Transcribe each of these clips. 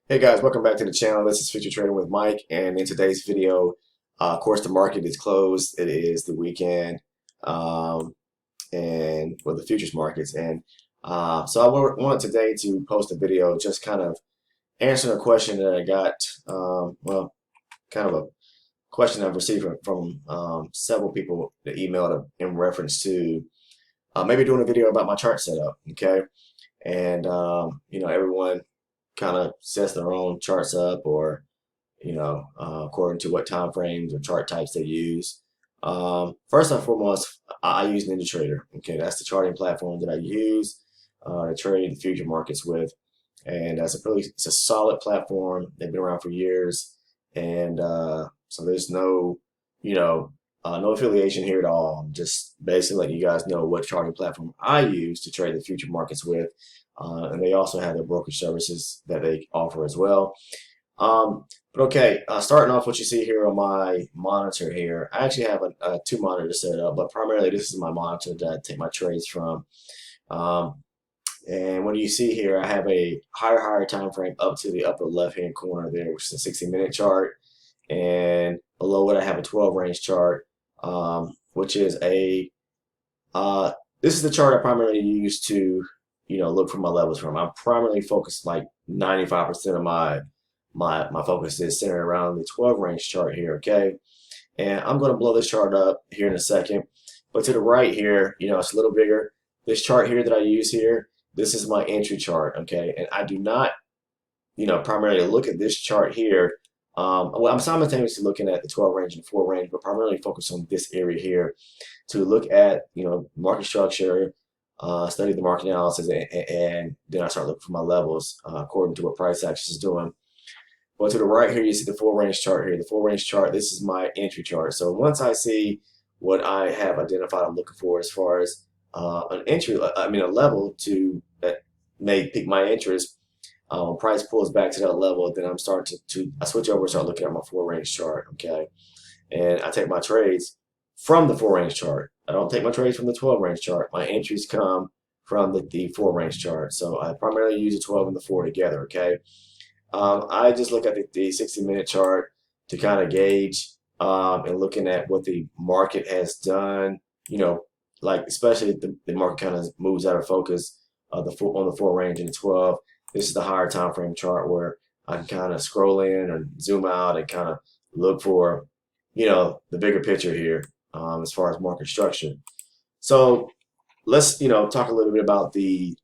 Hey guys, welcome back to the channel. This is Future Trading with Mike, and in today's video, of course, the market is closed. It is the weekend, and well, the futures markets, and so I wanted today to post a video just kind of answering a question that I got. Kind of a question I've received from several people that emailed in reference to maybe doing a video about my chart setup. Okay, and everyone kind of sets their own charts up, or according to what time frames or chart types they use. First and foremost, I use NinjaTrader. Okay, that's the charting platform that I use to trade the future markets with, and it's a solid platform. They've been around for years, and so there's no affiliation here at all. I'm just basically letting you guys know what charting platform I use to trade the future markets with. And they also have their brokerage services that they offer as well. But okay, starting off what you see here on my monitor here, I actually have two monitors set up, but primarily this is my monitor that I take my trades from. And what you see here, I have a higher time frame up to the upper left-hand corner there, which is a 60-minute chart. And below it, I have a 12 range chart, which is this is the chart I primarily use to look for my levels from. I'm primarily focused, like 95% of my focus is centered around the 12 range chart here. Okay, and I'm going to blow this chart up here in a second, but to the right here, it's a little bigger. This chart here that I use here, this is my entry chart. Okay, and I do not primarily look at this chart here. Well, I'm simultaneously looking at the 12 range and the 4 range, but primarily focus on this area here to look at market structure, study the market analysis, and then I start looking for my levels according to what price action is doing. But to the right here, you see the 4 range chart here. The 4 range chart, this is my entry chart. So once I see what I have identified I'm looking for as far as an entry, a level that may pique my interest. When price pulls back to that level, then I'm starting I switch over and start looking at my 4 range chart. Okay, and I take my trades from the 4 range chart. I don't take my trades from the 12 range chart. My entries come from the 4 range chart. So I primarily use the 12 and the 4 together. Okay, I just look at the 60-minute chart to kind of gauge and looking at what the market has done. Like especially if the market kind of moves out of focus on the 4 range and the 12. This is the higher time frame chart where I can kind of scroll in or zoom out and kind of look for, the bigger picture here as far as market structure. So let's, talk a little bit about the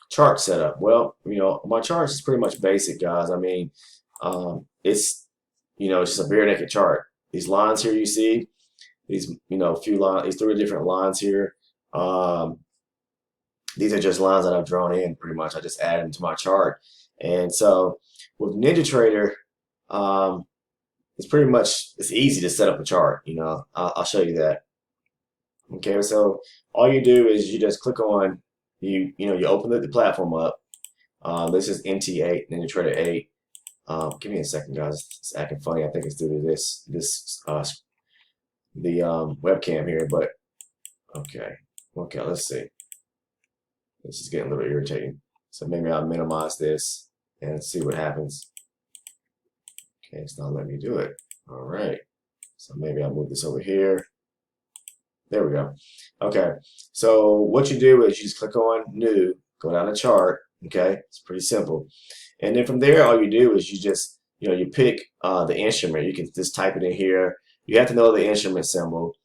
chart setup. Well, my chart is pretty much basic, guys. I mean, it's just a bare naked chart. These lines here you see, these, few lines, these 3 different lines here. These are just lines that I've drawn in pretty much. I just add them to my chart. And so with NinjaTrader, it's easy to set up a chart. I'll show you that. Okay, so all you do is you just click on, you open the platform up. This is NT8, NinjaTrader 8. Give me a second, guys. It's acting funny. I think it's due to the webcam here, but okay, let's see. This is getting a little irritating. So maybe I'll minimize this and see what happens. Okay, it's not letting me do it. All right. So maybe I'll move this over here. There we go. Okay. So what you do is you just click on New, go down the chart. Okay. It's pretty simple. And then from there, all you do is you just, you pick the instrument. You can just type it in here. You have to know the instrument symbol.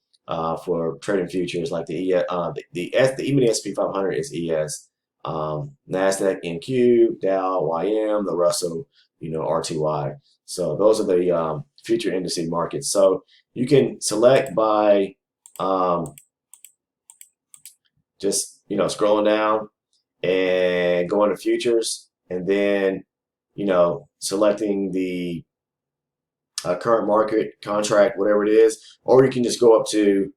For trading futures, like the Emini S&P 500 is ES, NASDAQ NQ, Dow YM, the Russell RTY. So those are the future indices markets. So you can select by just scrolling down and going to futures, and then selecting the current market contract, whatever it is, or you can just go up to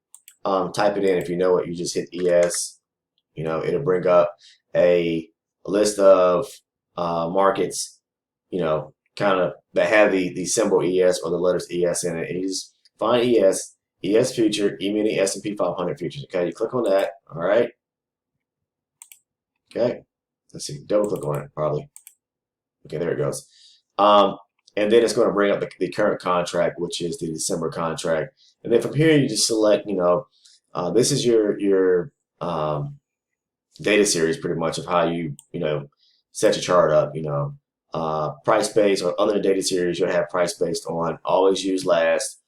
type it in. If you know it, you just hit ES. It'll bring up a list of markets, kind of that have the symbol ES or the letters ES in it. And you just find ES future, Emini S&P 500 futures. Okay, you click on that. All right. Okay, let's see. Double click on it, probably. Okay, there it goes. Um, and then it's going to bring up the current contract, which is the December contract. And then from here, you just select, this is your data series pretty much of how you set your chart up. Price based or under the data series, you'll have price based on always use last.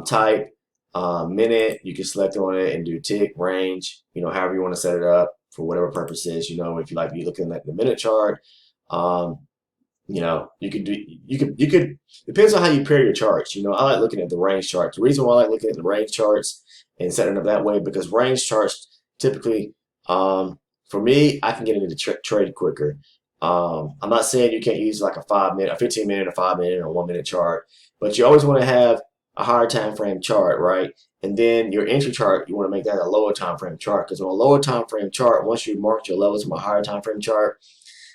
Type minute, you can select on it and do tick, range, however you want to set it up for whatever purposes. If you like to be looking at the minute chart, you could depends on how you pair your charts. I like looking at the range charts. The reason why I like looking at the range charts and setting up that way, because range charts typically, for me, I can get into the trade quicker. I'm not saying you can't use like a 5 minute, a 15 minute, a 5 minute, or 1 minute chart, but you always want to have a higher time frame chart, right? And then your entry chart, you want to make that a lower time frame chart, because on a lower time frame chart, once you mark your levels from a higher time frame chart,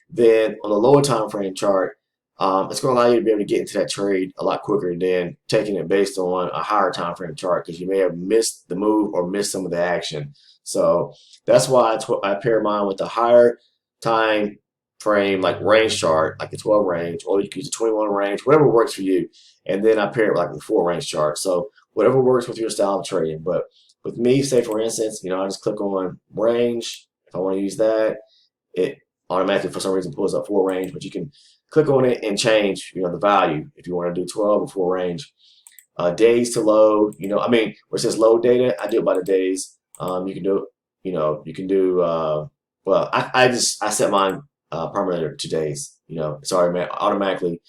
then on the lower time frame chart, it's going to allow you to be able to get into that trade a lot quicker than taking it based on a higher time frame chart, because you may have missed the move or missed some of the action. So that's why I pair mine with the higher time frame, like range chart, like the 12 range, or you can use the 21 range, whatever works for you. And then I pair it with like the 4 range chart. So whatever works with your style of trading. But with me, say for instance, I just click on range. If I want to use that, it automatically for some reason pulls up 4 range, but you can click on it and change the value if you want to do 12 or 4 range. Days to load, where it says load data, I do it by the days. You can do you can do well, I set mine permanently to days. It's already automatically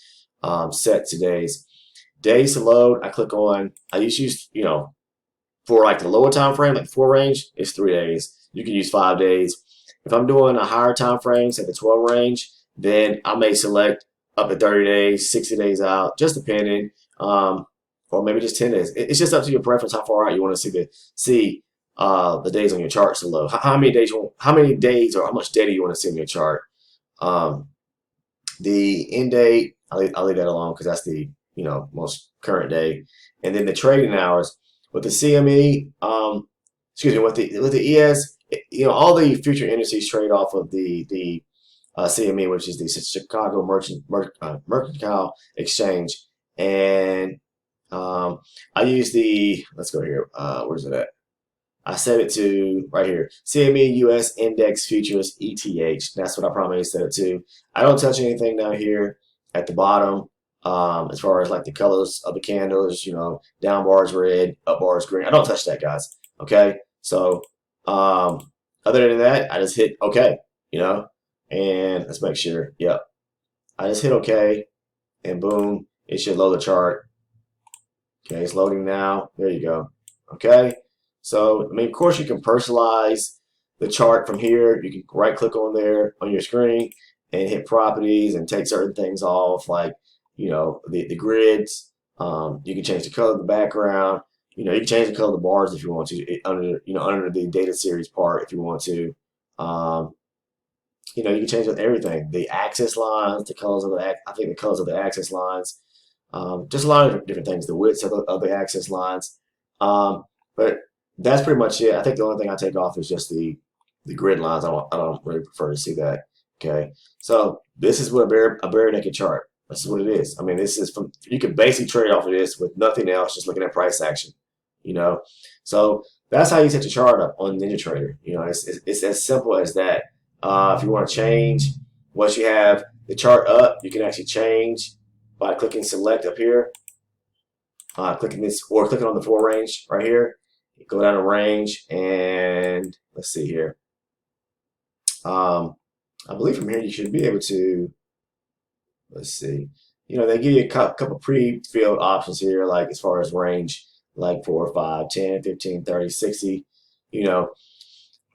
set to days. Days to load, I click on, I just use, for like the lower time frame, like 4 range, it's 3 days. You can use 5 days. If I'm doing a higher time frame, say the 12 range, then I may select up to 30 days, 60 days out, just depending, or maybe just 10 days. It's just up to your preference how far out you want to see the days on your chart to load. How many days or how much data you want to see on your chart. The end date, I'll leave that alone because that's the most current day. And then the trading hours with the CME, with the ES, all the future indices trade off of the CME, which is the Chicago Mercantile Exchange. And I use let's go here. Where's it at? I set it to right here, CME US Index Futures ETH. That's what I probably set it to. I don't touch anything down here at the bottom. As far as like the colors of the candles, down bars red, up bars green. I don't touch that, guys. Okay, so other than that, I just hit OK. And let's make sure. Yep, I just hit OK, and boom, it should load the chart. Okay, it's loading now. There you go. Okay, so of course you can personalize the chart from here. You can right click on there on your screen and hit properties and take certain things off, like the grids. You can change the color of the background. You can change the color of the bars if you want to under the data series part if you want to. You can change everything. The axis lines, the colors of the colors of the axis lines. Just a lot of different things. The widths of the axis lines. But that's pretty much it. I think the only thing I take off is just the grid lines. I don't really prefer to see that. Okay, so this is what a bare naked chart. This is what it is. This is you can basically trade off of this with nothing else, just looking at price action. So that's how you set your chart up on NinjaTrader. It's as simple as that. If you want to change once you have the chart up, you can actually change by clicking select up here, clicking this or clicking on the 4 range right here. You go down to range and let's see here. I believe from here you should be able to. Let's see. They give you a couple pre-filled options here, like as far as range, like 4, 5, 10, 15, 30, 60.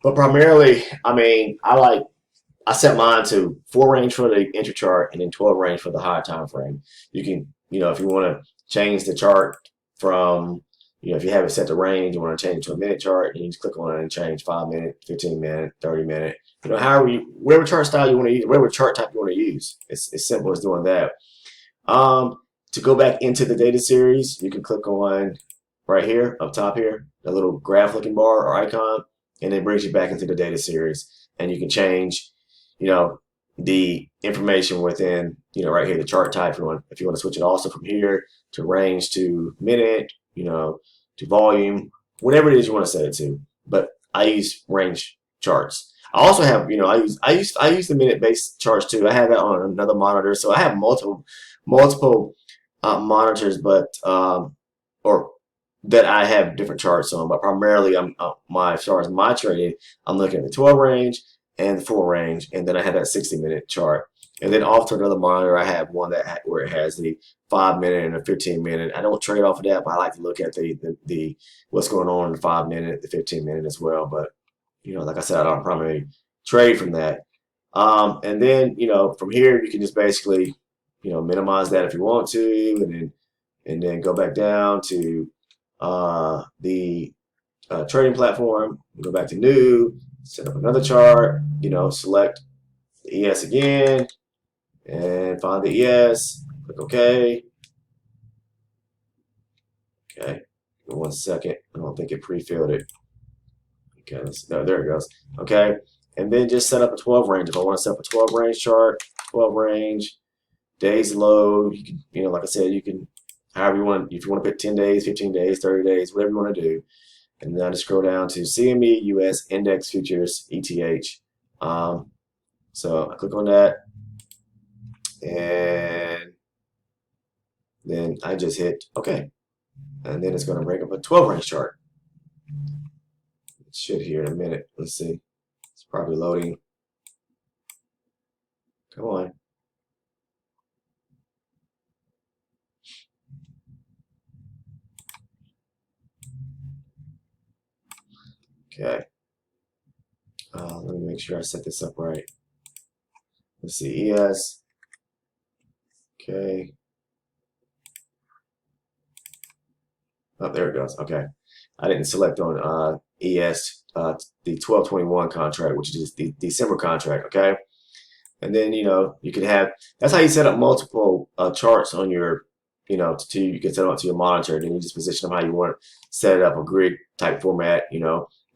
But primarily, I set mine to 4 range for the entry chart and then 12 range for the higher time frame. You can, if you want to change the chart from, if you have it set to range, you want to change it to a minute chart, and you just click on it and change 5 minute, 15 minute, 30 minute. Whatever chart style you want to use, whatever chart type you want to use. It's as simple as doing that. To go back into the data series, you can click on right here, up top here, a little graph looking bar or icon, and it brings you back into the data series. And you can change, the information within, right here, the chart type. If you want to switch it also from here to range to minute, to volume, whatever it is you want to set it to. But I use range charts. I also have, I use the minute based charts too. I have that on another monitor, so I have multiple monitors, but or that I have different charts on. But primarily, I'm as far as my trading, I'm looking at the 12 range and the 4 range, and then I have that 60-minute chart. And then off to another monitor, I have one where it has the 5-minute and a 15-minute. I don't trade off of that, but I like to look at the what's going on in the 5-minute, the 15-minute as well. But like I said, I don't primarily trade from that. And then from here you can just basically minimize that if you want to, and then go back down to the trading platform. Go back to new, set up another chart. Select the ES again, and find the ES. Click OK. Okay, 1 second. I don't think it pre-filled it. Okay, no, there it goes. Okay, and then just set up a 12 range. If I want to set up a 12 range chart, 12 range, days load. You can, like I said, you can, however you want. If you want to put 10 days, 15 days, 30 days, whatever you want to do. And then I just scroll down to CME US Index Futures ETH. So I click on that, and then I just hit OK. And then it's going to bring up a 12 range chart. It should here in a minute. Let's see. It's probably loading. Come on. Okay. Let me make sure I set this up right. Let's see. ES. Okay. Oh, there it goes. Okay. I didn't select on ES, the 1221 contract, which is the December contract. Okay. And then, you can have, that's how you set up multiple charts on your, you can set them up to your monitor. And then you just position them how you want to set it up, a grid type format.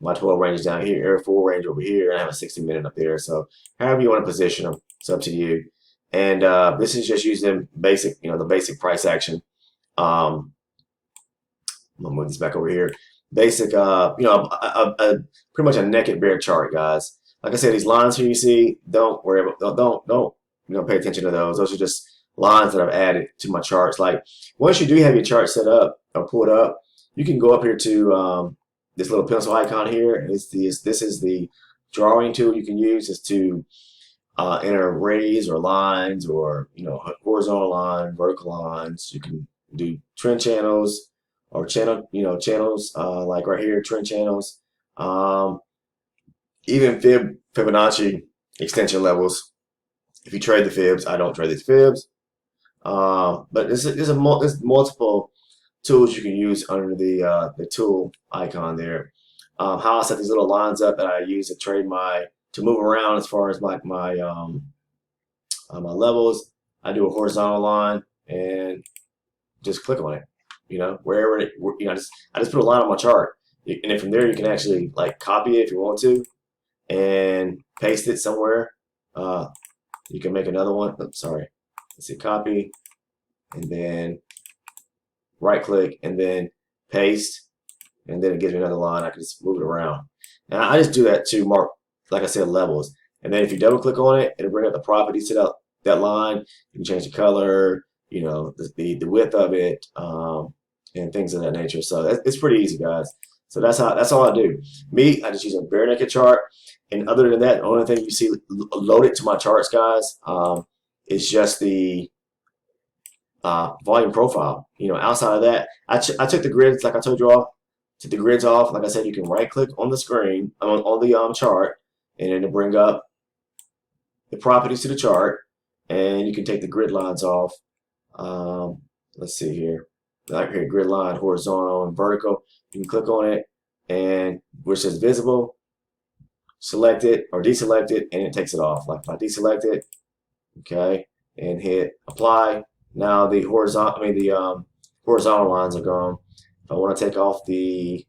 My 12 range is down here, 4 range over here, and I have a 60-minute up there. So however you want to position them, it's up to you. And this is just using basic, the basic price action. I'm gonna move this back over here. Basic, pretty much a naked bear chart, guys. Like I said, these lines here you see, don't worry about, don't pay attention to those. Those are just lines that I've added to my charts. Like once you do have your chart set up or pulled up, you can go up here to this little pencil icon here, and this is the drawing tool you can use is to enter rays or lines, or horizontal line, vertical lines. You can do trend channels or channels like right here, trend channels. Even Fibonacci extension levels. If you trade the fibs, I don't trade these fibs. But there's multiple tools you can use under the tool icon there. How I set these little lines up that I use to trade to move around as far as like my levels. I do a horizontal line and just click on it. Wherever I just put a line on my chart, and then from there you can actually like copy it if you want to, and paste it somewhere. You can make another one. Oops, sorry. Let's see, copy, and then right click, and then paste, and then it gives me another line. I can just move it around. And I just do that to mark, like I said, levels. And then if you double click on it, it'll bring up the properties to that line. You can change the color, the width of it, and things of that nature. So it's pretty easy, guys. So that's all I do. I just use a bare naked chart. And other than that, the only thing you see loaded to my charts, guys, is just the volume profile. Outside of that, I took the grids, like I told you all, took the grids off. Like I said, you can right click on the screen, on the chart, and then it'll bring up the properties to the chart, and you can take the grid lines off. Let's see here. Like here, grid line, horizontal and vertical. You can click on it, and where it says visible, select it or deselect it, and it takes it off. Like if I deselect it, okay, and hit apply, now the horizontal lines are gone. If I want to take off the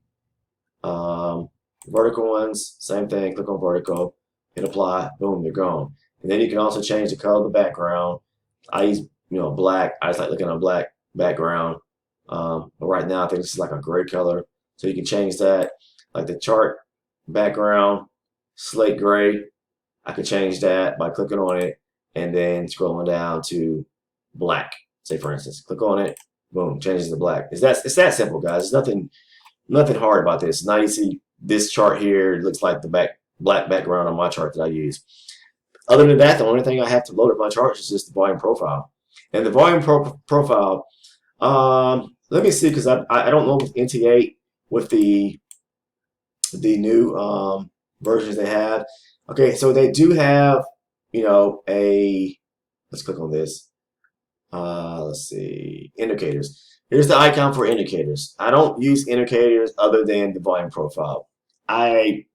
vertical ones, same thing, click on vertical, hit apply, boom, they're gone. And then you can also change the color of the background. I use, black. I just like looking at a black background. But right now, I think this is like a gray color. So you can change that. Like the chart background, slate gray. I can change that by clicking on it and then scrolling down to black. Say for instance, click on it, boom, changes to black. It's that simple, guys. It's nothing hard about this. Now you see this chart here. It looks like the black background on my chart that I use. Other than that, the only thing I have to load up my chart is just the volume profile. And the volume profile, let me see, because I don't know with NT8 with the new versions they have. Okay, so they do have, let's click on this. Let's see, indicators. Here's the icon for indicators. I don't use indicators other than the volume profile. Even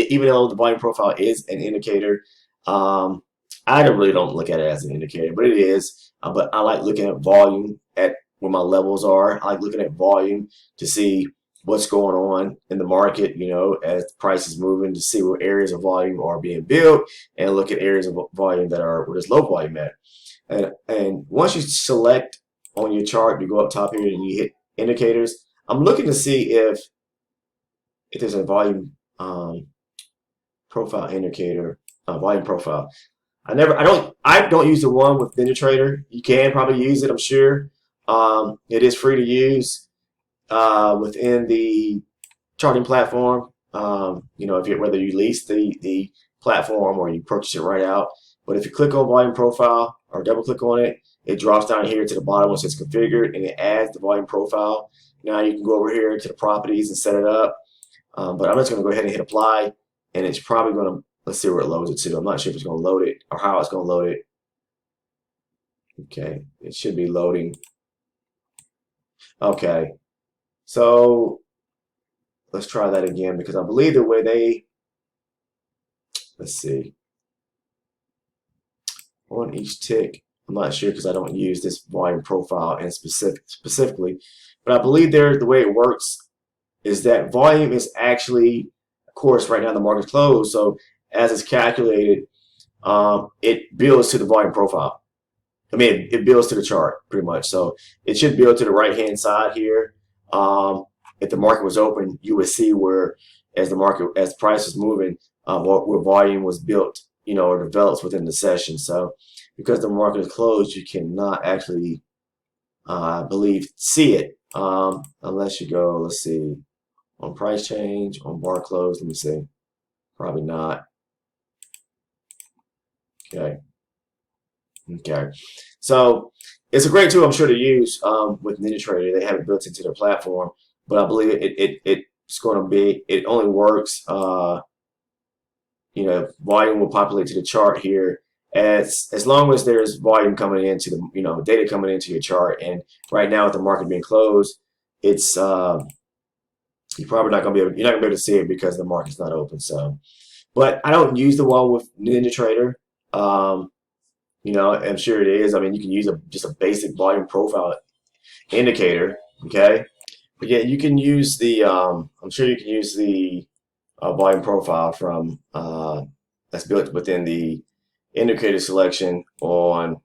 though the volume profile is an indicator, I really don't look at it as an indicator, but it is. But I like looking at volume at where my levels are. I like looking at volume to see what's going on in the market, as the price is moving, to see what areas of volume are being built and look at areas of volume that are where there's low volume at. And once you select on your chart, you go up top here and you hit indicators. I'm looking to see if there's a volume profile indicator, volume profile. I don't use the one with NinjaTrader. You can probably use it, I'm sure. It is free to use within the charting platform. Whether you lease the platform or you purchase it right out. But if you click on volume profile or double click on it, it drops down here to the bottom once it's configured and it adds the volume profile. Now you can go over here to the properties and set it up. But I'm just going to go ahead and hit apply, and it's probably going to, let's see where it loads it to. I'm not sure if it's going to load it or how it's going to load it. Okay, it should be loading. Okay, so let's try that again, because I believe the way let's see, on each tick, I'm not sure because I don't use this volume profile and specifically, but I believe the way it works is that volume is actually, of course, right now the market's closed, so as it's calculated, it builds to the volume profile. I mean, it builds to the chart pretty much. So it should build to the right-hand side here. If the market was open, you would see where, as the price was moving, where volume was built, or develops within the session. So because the market is closed, you cannot actually, I believe, see it unless you go, let's see, on price change, on bar close. Let me see. Probably not. Okay. Okay, so it's a great tool, I'm sure, to use with NinjaTrader. They have it built into their platform, but I believe it's going to be, it only works, volume will populate to the chart here as long as there's volume coming into the, data coming into your chart. And right now with the market being closed, it's you're probably not going to be able, you're not going to be able to see it because the market's not open. So, but I don't use the one with NinjaTrader. I'm sure it is. I mean, you can use just a basic volume profile indicator, okay? But yeah, you can use the, I'm sure you can use the volume profile from, that's built within the indicator selection on,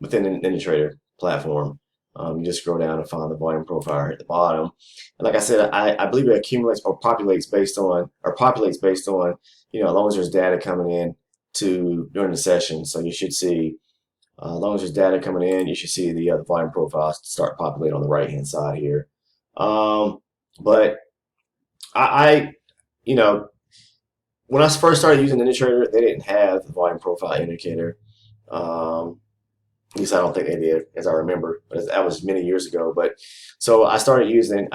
within the NinjaTrader platform. You just scroll down and find the volume profile at the bottom. And like I said, I believe it accumulates or populates based on, as long as there's data coming in during the session. So you should see, as long as there's data coming in, you should see the volume profiles start populating on the right hand side here. But when I first started using NinjaTrader, they didn't have the volume profile indicator. At least I don't think they did, as I remember. But that was many years ago. But so I started using,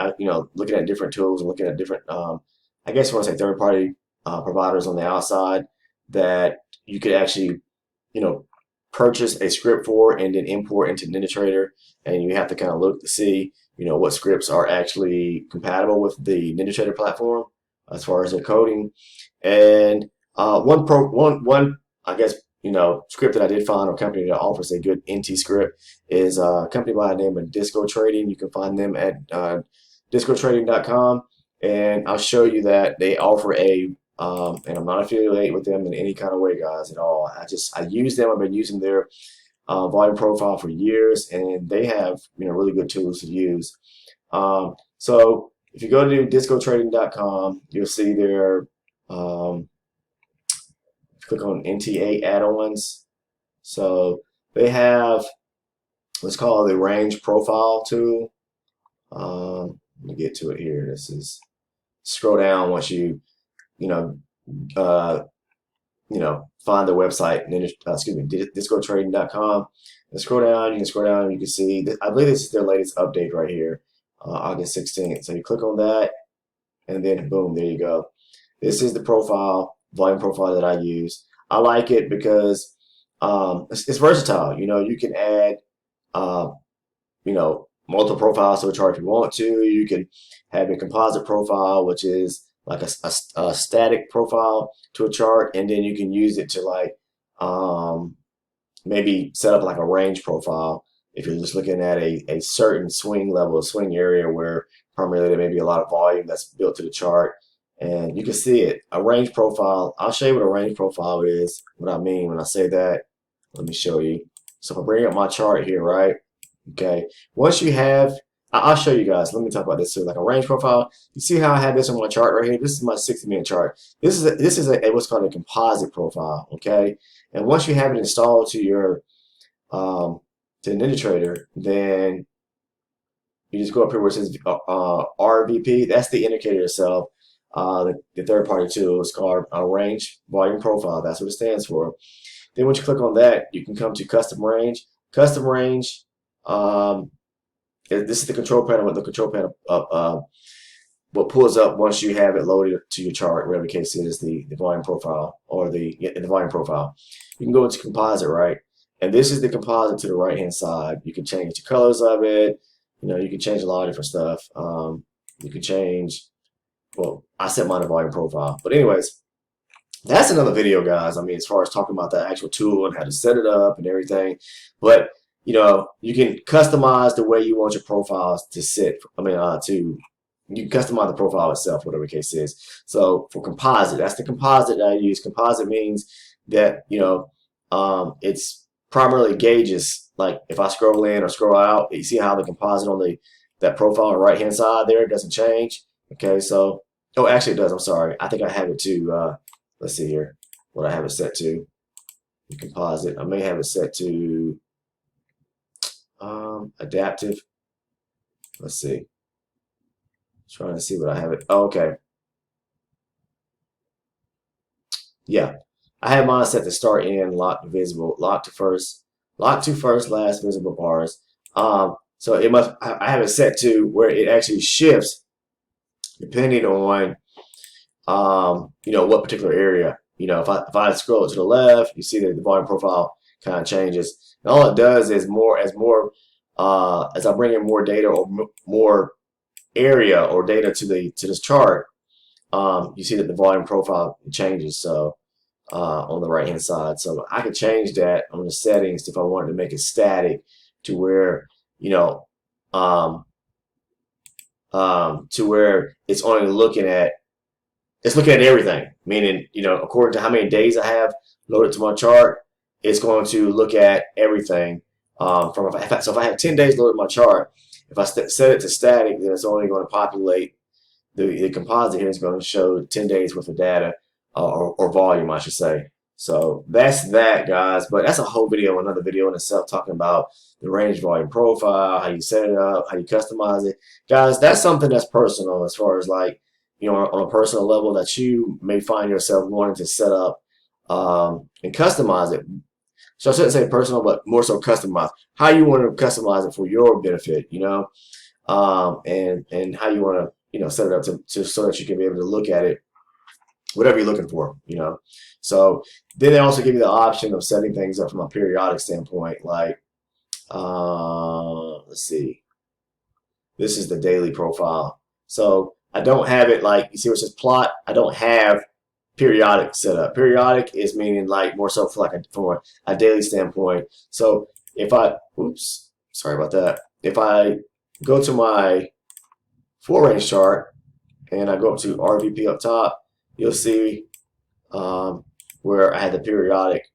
looking at different tools and looking at different, I guess you want to say third-party providers on the outside that you could actually, purchase a script for and then import into NinjaTrader, and you have to kind of look to see, what scripts are actually compatible with the NinjaTrader platform as far as their coding. And one I guess script that I did find, or company that offers a good NT script, is a company by the name of Disco Trading. You can find them at discotrading.com, and I'll show you that they offer a And I'm not affiliated with them in any kind of way, guys, at all. I use them. I've been using their volume profile for years, and they have really good tools to use. So if you go to discotrading.com, you'll see their click on NTA add-ons. So they have what's called the range profile tool. Let me get to it here. This is scroll down once uh, find their website, discotrading.com. And scroll down, you can scroll down, and you can see, I believe this is their latest update right here, August 16th. So you click on that, and then boom, there you go. This is the volume profile that I use. I like it because it's versatile. You can add, multiple profiles to a chart if you want to. You can have a composite profile, which is like a static profile to a chart, and then you can use it to like maybe set up like a range profile if you're just looking at a certain swing level, a swing area where primarily there may be a lot of volume that's built to the chart. And you can see it. A range profile, I'll show you what a range profile is, what I mean when I say that. Let me show you. So if I bring up my chart here, right? Okay. Once you have, I'll show you guys. Let me talk about this too. Like a range profile. You see how I have this on my chart right here? This is my 60-minute chart. This is what's called a composite profile. Okay. And once you have it installed to your to NinjaTrader, then you just go up here where it says RVP. That's the indicator itself. The third-party tool is called a range volume profile. That's what it stands for. Then once you click on that, you can come to custom range. Custom range. This is the control panel. With the control panel what pulls up once you have it loaded to your chart, whatever the case is, the volume profile or the volume profile. You can go into composite, right? And this is the composite to the right-hand side. You can change the colors of it. You can change a lot of different stuff. You can change. Well, I set mine to volume profile. But anyways, that's another video, guys. I mean, as far as talking about the actual tool and how to set it up and everything. But, you can customize the way you want your profiles to sit. You can customize the profile itself, whatever the case is. So for composite, that's the composite that I use. Composite means that, it's primarily gauges. Like if I scroll in or scroll out, you see how the composite on that profile on the right-hand side there doesn't change. Okay, so, oh, actually it does. I'm sorry. I think I have it to, let's see here, what I have it set to. The composite. I may have it set to adaptive. Let's see. Trying to see what I have it. Oh, okay. Yeah, I have mine set to start in, lock to visible, lock to first, last visible bars. So I have it set to where it actually shifts depending on what particular area. If I scroll to the left, you see that the volume profile kind of changes. And all it does is as I bring in more data or more area or data to this chart, you see that the volume profile changes. So on the right hand side, so I could change that on the settings if I wanted to make it static to where to where it's only looking at everything, meaning according to how many days I have loaded to my chart, it's going to look at everything. So if I have 10 days loaded my chart, if I set it to static, then it's only going to populate the composite here is going to show 10 days worth of data or volume, I should say. So that's that, guys. But that's a whole video, another video in itself, talking about the range volume profile, how you set it up, how you customize it. Guys, that's something that's personal as far as like, on a personal level that you may find yourself wanting to set up and customize it. So I shouldn't say personal, but more so customize. How you want to customize it for your benefit, and how you want to, set it up so that you can be able to look at it, whatever you're looking for, So then they also give you the option of setting things up from a periodic standpoint, like, let's see, this is the daily profile. So I don't have it like, you see where it says plot? I don't have periodic set up. Periodic is meaning like more so from a daily standpoint. So if sorry about that. If I go to my 4 range chart and I go up to RVP up top, you'll see where I had the periodic,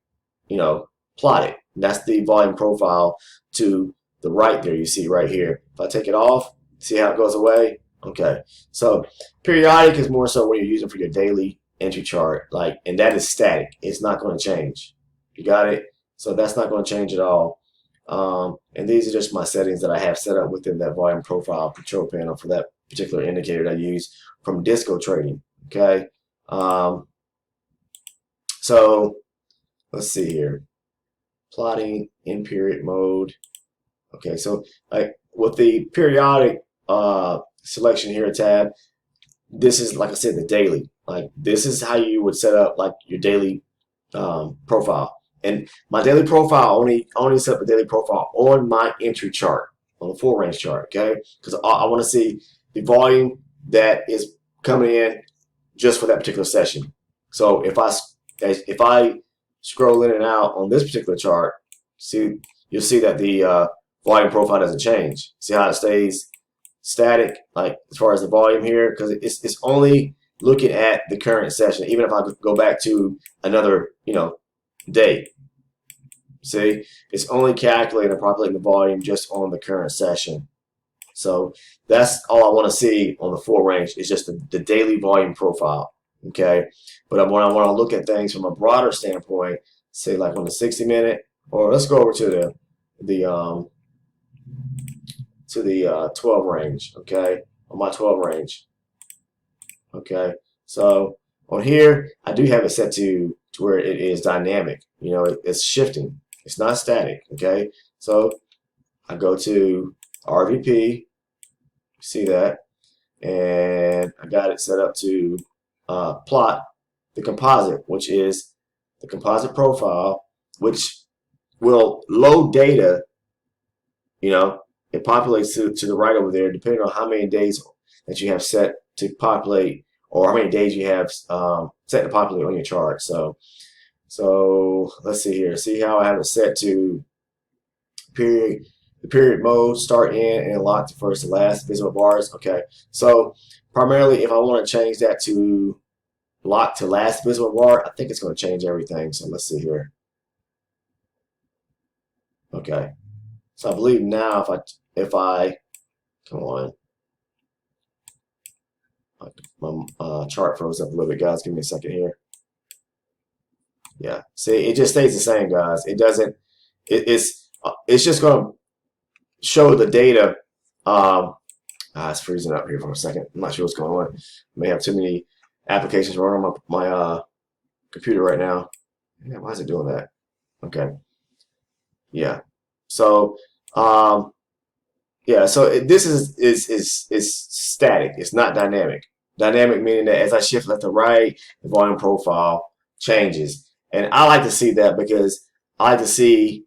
plotted. That's the volume profile to the right there. You see right here. If I take it off, see how it goes away? Okay. So periodic is more so when you're using for your daily entry chart, and that is static. It's not going to change. You got it? So that's not going to change at all. And these are just my settings that I have set up within that volume profile control panel for that particular indicator that I use from disco trading. Okay. So let's see here. Plotting in period mode. Okay, so with the periodic selection here tab, this is, like I said, the daily. This is how you would set up your daily profile. And my daily profile only set up the daily profile on my entry chart, on the full range chart. Okay, because I want to see the volume that is coming in just for that particular session. So if I scroll in and out on this particular chart, you'll see that the volume profile doesn't change. See how it stays static, as far as the volume here, because it's only looking at the current session. Even if I go back to another day, see, it's only calculating and populating the volume just on the current session. So that's all I want to see on the full range is just the daily volume profile. Okay, but when I want to look at things from a broader standpoint, say like on the 60-minute, or let's go over to the 12 range. Okay, on my 12 range. Okay, so on here I do have it set to where it is dynamic. It's shifting. It's not static. Okay, so I go to RVP. See that, and I got it set up to plot the composite, which is the composite profile, which will load data. It populates to the right over there, depending on how many days that you have set to populate, or how many days you have set to populate on your chart. So let's see here. See how I have it set to the period mode, start in and lock to first to last visible bars. Okay, so primarily if I want to change that to lock to last visible bar, I think it's going to change everything. So let's see here. Okay, so I believe now if I come on, my chart froze up a little bit, guys. Give me a second here. Yeah, see, it just stays the same, guys. It doesn't. It's just going to show the data. It's freezing up here for a second. I'm not sure what's going on. I may have too many applications running on my computer right now. Yeah, why is it doing that? Okay. Yeah. So yeah. So this is static. It's not dynamic. Dynamic meaning that as I shift left to right, the volume profile changes, and I like to see that because I like to see,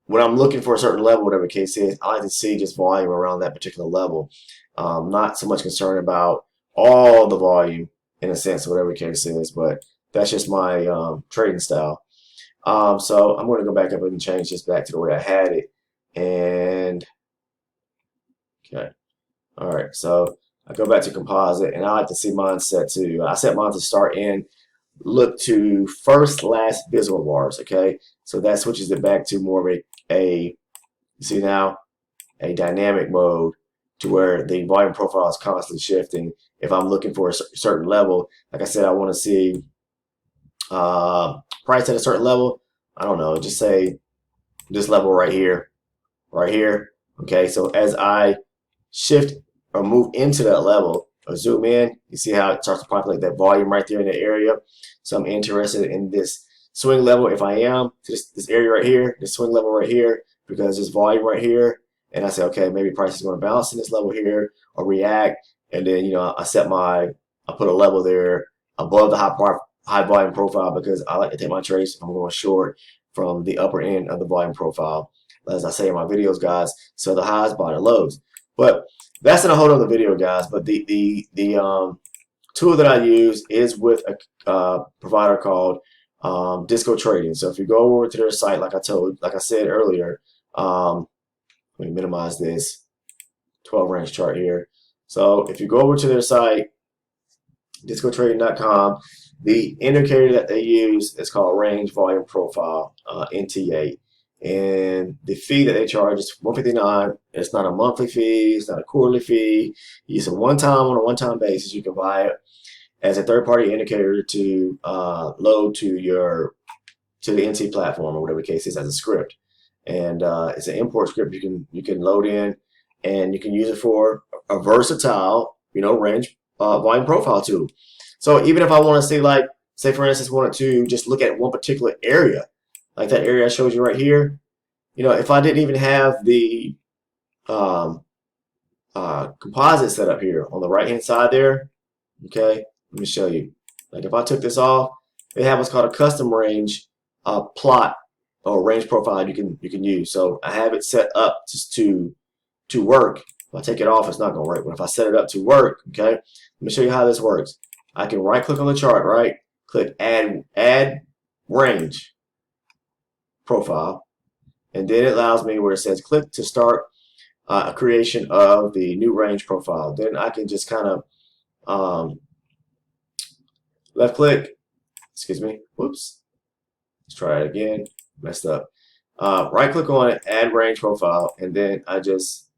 when I'm looking for a certain level, whatever the case is, I like to see just volume around that particular level. Not so much concerned about all the volume in a sense, whatever the case is, but that's just my trading style. So I'm going to go back up and change this back to the way I had it. And okay, all right. So I go back to composite, and I like to see mine set to. I set mine to start in, look to first last visible bars. Okay, so that switches it back to more of you see now, a dynamic mode to where the volume profile is constantly shifting. If I'm looking for a certain level, like I said, I want to see price at a certain level. I don't know, just say this level right here. Okay, so as I shift or move into that level or zoom in, you see how it starts to populate that volume right there in the area. So I'm interested in this swing level. If I am, this area right here, this swing level right here, because there's volume right here, and I say, okay, maybe price is going to bounce in this level here or react, and then I put a level there above the high volume profile because I like to take my trades. I'm going short from the upper end of the volume profile, as I say in my videos, guys. So the highs, buy the lows. But that's in a whole other video, guys. But the tool that I use is with a provider called Disco Trading. So if you go over to their site, like I said earlier, let me minimize this 12 range chart here. So if you go over to their site, discotrading.com. The indicator that they use is called Range Volume Profile, NTA. And the fee that they charge is $159. It's not a monthly fee. It's not a quarterly fee. It's a one-time on a one-time basis. You can buy it as a third-party indicator to load to the NT platform or whatever the case is as a script. And it's an import script you can load in, and you can use it for a versatile, range volume profile tool. So even if I want to see, like, say for instance, wanted to just look at one particular area, like that area I showed you right here, if I didn't even have the composite set up here on the right hand side there, okay, let me show you. Like if I took this off, they have what's called a custom range plot or range profile you can use. So I have it set up just to work. If I take it off, it's not going to work. But if I set it up to work, okay, let me show you how this works. I can right click on the chart, right? Click add range profile, and then it allows me where it says click to start a creation of the new range profile. Then I can just kind of left click, excuse me, whoops, let's try it again, messed up. Right click on it, add range profile, and then I just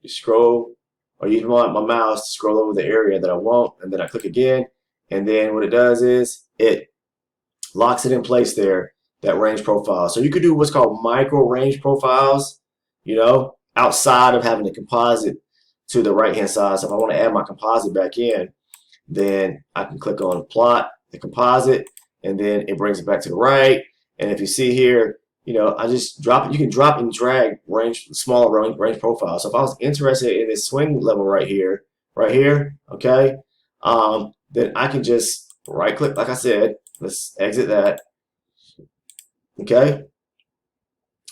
scroll or use my mouse to scroll over the area that I want, and then I click again, and then what it does is it locks it in place there, that range profile. So you could do what's called micro range profiles, outside of having the composite to the right hand side. So if I want to add my composite back in, then I can click on plot the composite, and then it brings it back to the right. And if you see here, I just drop it. You can drop and drag smaller range profile. So if I was interested in this swing level right here, okay, then I can just right click, like I said. Let's exit that. Okay,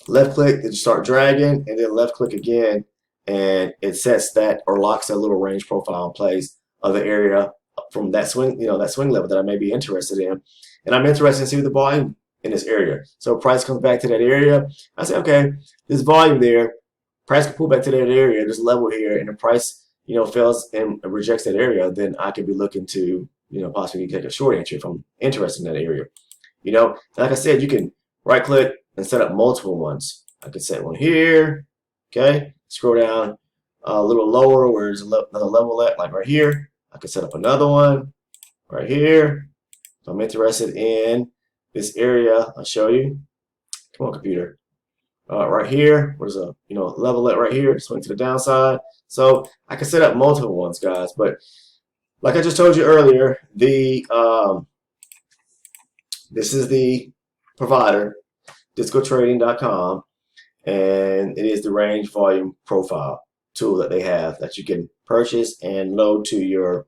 left click to start dragging, and then left click again, and it sets that or locks that little range profile in place of the area from that swing, that swing level that I may be interested in. And I'm interested in seeing the volume in this area. So price comes back to that area. I say, okay, this volume there, price can pull back to that area, this level here, and the price, fails and rejects that area, then I could be looking to, possibly take a short entry if I'm interested in that area. Like I said, you can right click and set up multiple ones. I could set one here, okay, scroll down a little lower where there's another level at, like right here. I could set up another one right here. So I'm interested in this area. I'll show you. Come on, computer. Right here, where's a level at right here, swing to the downside. So I can set up multiple ones, guys. But like I just told you earlier, this is the provider, discotrading.com, and it is the range volume profile tool that they have that you can purchase and load to your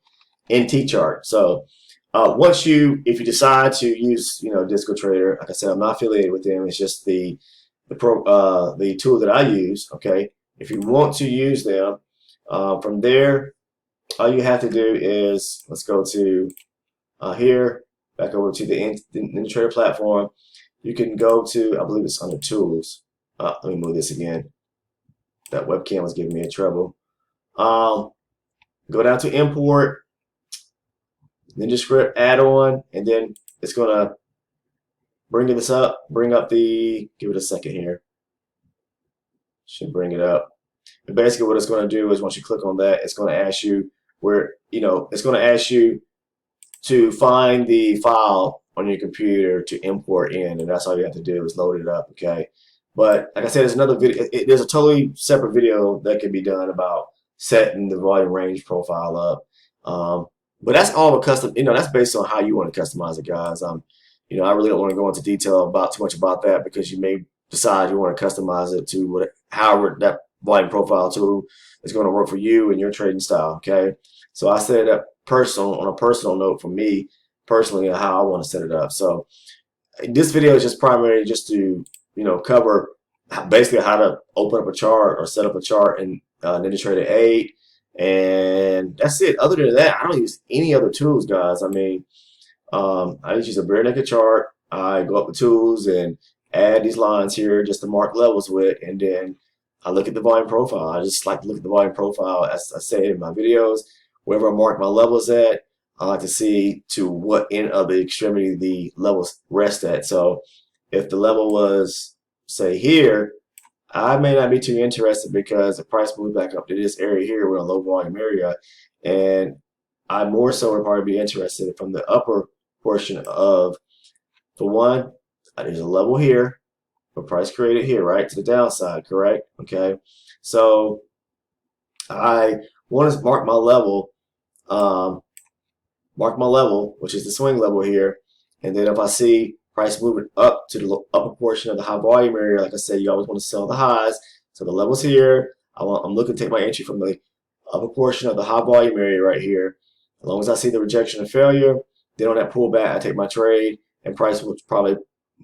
NT chart. So if you decide to use Disco Trader, like I said, I'm not affiliated with them. It's just the tool that I use. Okay, if you want to use them, from there, all you have to do is let's go to here, back over to the Trader platform. You can go to, I believe it's under Tools. Let me move this again. That webcam was giving me trouble. Go down to Import, Ninja Script add-on, and then it's gonna bring up the, give it a second here. Should bring it up. And basically what it's gonna do is once you click on that, it's gonna ask you where, it's gonna ask you to find the file on your computer to import in, and that's all you have to do is load it up, okay? But like I said, there's another video, there's a totally separate video that can be done about setting the volume range profile up. But that's all a custom, that's based on how you want to customize it, guys. I really don't want to go into detail about too much about that because you may decide you want to customize it to however that volume profile tool is going to work for you and your trading style, okay? So I set it up on a personal note for me personally on how I want to set it up. So this video is just primarily just to cover basically how to open up a chart or set up a chart in NinjaTrader 8, and that's it. Other than that, I don't use any other tools, guys. I mean, I just use a bare naked chart. I go up the tools and add these lines here just to mark levels with, and then I look at the volume profile. I just like to look at the volume profile, as I say in my videos. Wherever I mark my levels at, I like to see to what end of the extremity the levels rest at. So if the level was, say, here, I may not be too interested because the price moved back up to this area here. We're in a low volume area, and I more so would probably be interested from the upper portion of, for one, there's a level here, a price created here, right, to the downside, correct? Okay, so I want to um, mark my level, which is the swing level here, and then if I see price moving up to the upper portion of the high volume area, like I said, you always want to sell the highs. So the level's here. I'm looking to take my entry from the upper portion of the high volume area right here. As long as I see the rejection and failure, then on that pullback, I take my trade, and price will probably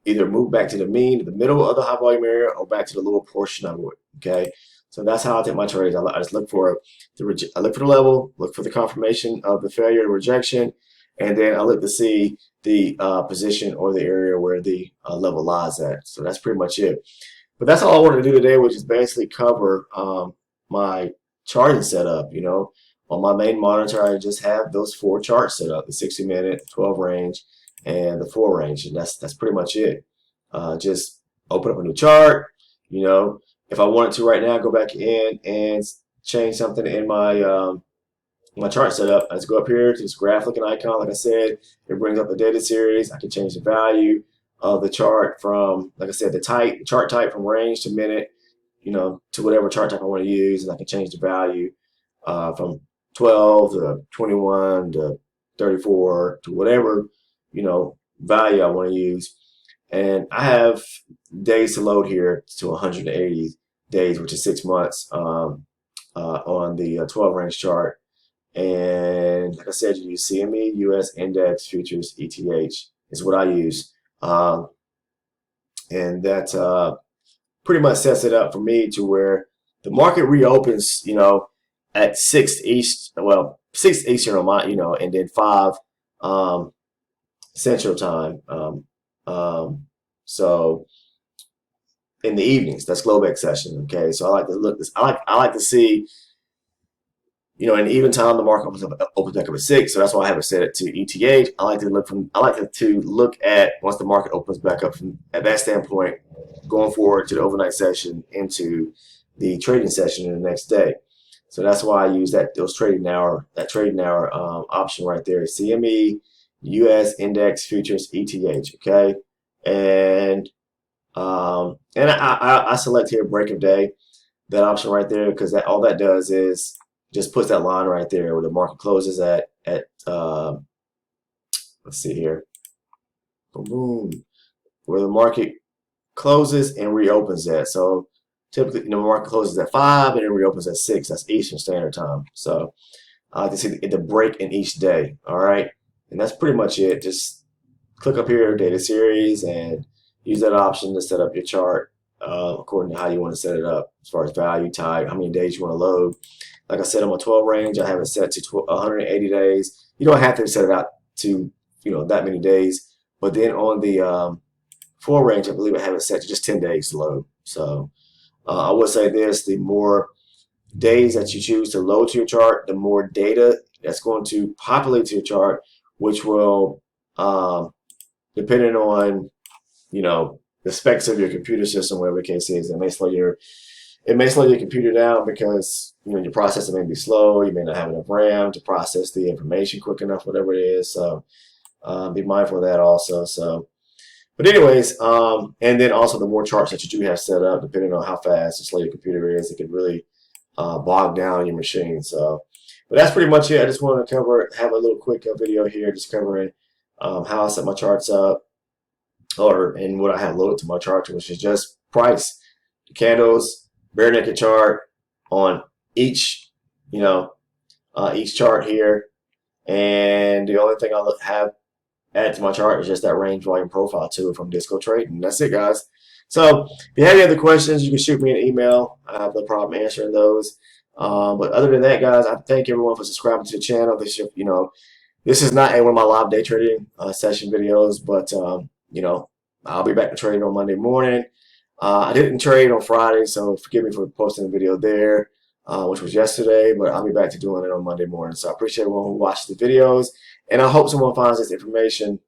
either move back to the mean, the middle of the high volume area, or back to the lower portion of it. Okay, so that's how I take my trades. I just look for I look for the level, look for the confirmation of the failure and rejection, and then I look to see the position or the area where the level lies at. So that's pretty much it. But that's all I wanted to do today, which is basically cover my charting setup. You know, on my main monitor, I just have those 4 charts set up: the 60-minute, 12 range, and the 4 range, and that's pretty much it. Just open up a new chart. You know, if I wanted to right now, go back in and change something in my chart setup. I just go up here to this graph looking icon. Like I said, it brings up the data series. I can change the value of the chart from, like I said, the chart type from range to minute, you know, to whatever chart type I want to use, and I can change the value from 12 to 21 to 34 to whatever, you know, value I want to use. And I have days to load here to 180 days, which is 6 months on the 12 range chart. And like I said, you use CME, US Index, Futures, ETH is what I use. And that pretty much sets it up for me to where the market reopens, you know, at 6 East, well, 6 Eastern on my, you know, and then 5 Central Time. So in the evenings, that's Globex session. Okay, so I like to look this. I like to see, you know, in even time the market opens back up at 6. So that's why I have it set it to ETH. I like to look at once the market opens back up from at that standpoint, going forward to the overnight session into the trading session in the next day. So that's why I use that trading hour option right there. CME, US Index, Futures, ETH. Okay, and I select here break of day, that option right there, because that all that does is just puts that line right there where the market closes at let's see here, boom, boom, where the market closes and reopens at. So typically, you know, the market closes at 5 and it reopens at 6. That's Eastern Standard Time. So I like to see the break in each day. All right, and that's pretty much it. Just click up here, data series, and use that option to set up your chart according to how you want to set it up, as far as value type, how many days you want to load. Like I said, on my 12 range, I have it set to 180 days. You don't have to set it out to, you know, that many days. But then on the 4 range, I believe I have it set to just 10 days to load. So I would say this: the more days that you choose to load to your chart, the more data that's going to populate to your chart, which will, depending on, you know, the specs of your computer system, whatever the case is, it may slow your computer down because, you know, your processor may be slow. You may not have enough RAM to process the information quick enough, whatever it is. So be mindful of that also. So, but anyways, and then also the more charts that you do have set up, depending on how fast or slow your computer is, it can really bog down your machine. So, but that's pretty much it. I just want to have a little quick video here, just covering how I set my charts up, and what I have loaded to my chart, which is just price, the candles, bare naked chart on each, you know, each chart here. And the only thing I have added to my chart is just that range volume profile tool from Disco Trade, and that's it, guys. So if you have any other questions, you can shoot me an email. I have no problem answering those. But other than that, guys, I thank everyone for subscribing to the channel. This, you know, this is not one of my live day trading session videos, but you know, I'll be back to trading on Monday morning. I didn't trade on Friday, so forgive me for posting a video there. which was yesterday, but I'll be back to doing it on Monday morning. So I appreciate everyone who watched the videos, and I hope someone finds this information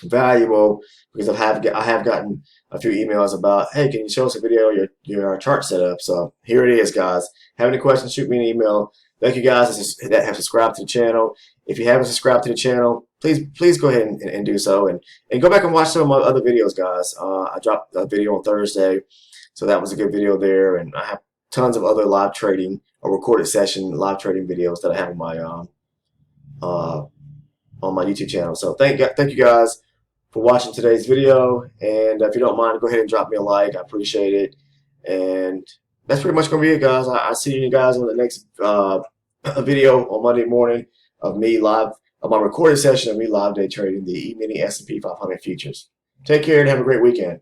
valuable, because I have gotten a few emails about, hey, can you show us a video of your chart setup? So here it is, guys. Have any questions, shoot me an email. Thank you guys that have subscribed to the channel. If you haven't subscribed to the channel, please go ahead and do so, and go back and watch some of my other videos, guys. I dropped a video on Thursday, so that was a good video there, and I have tons of other live trading or recorded session live trading videos that I have on my YouTube channel. So thank you guys for watching today's video, and if you don't mind, go ahead and drop me a like. I appreciate it, and that's pretty much gonna be it, guys. I see you guys on the next video on Monday morning of my recorded session of me live day trading the Emini S&P 500 futures. Take care and have a great weekend.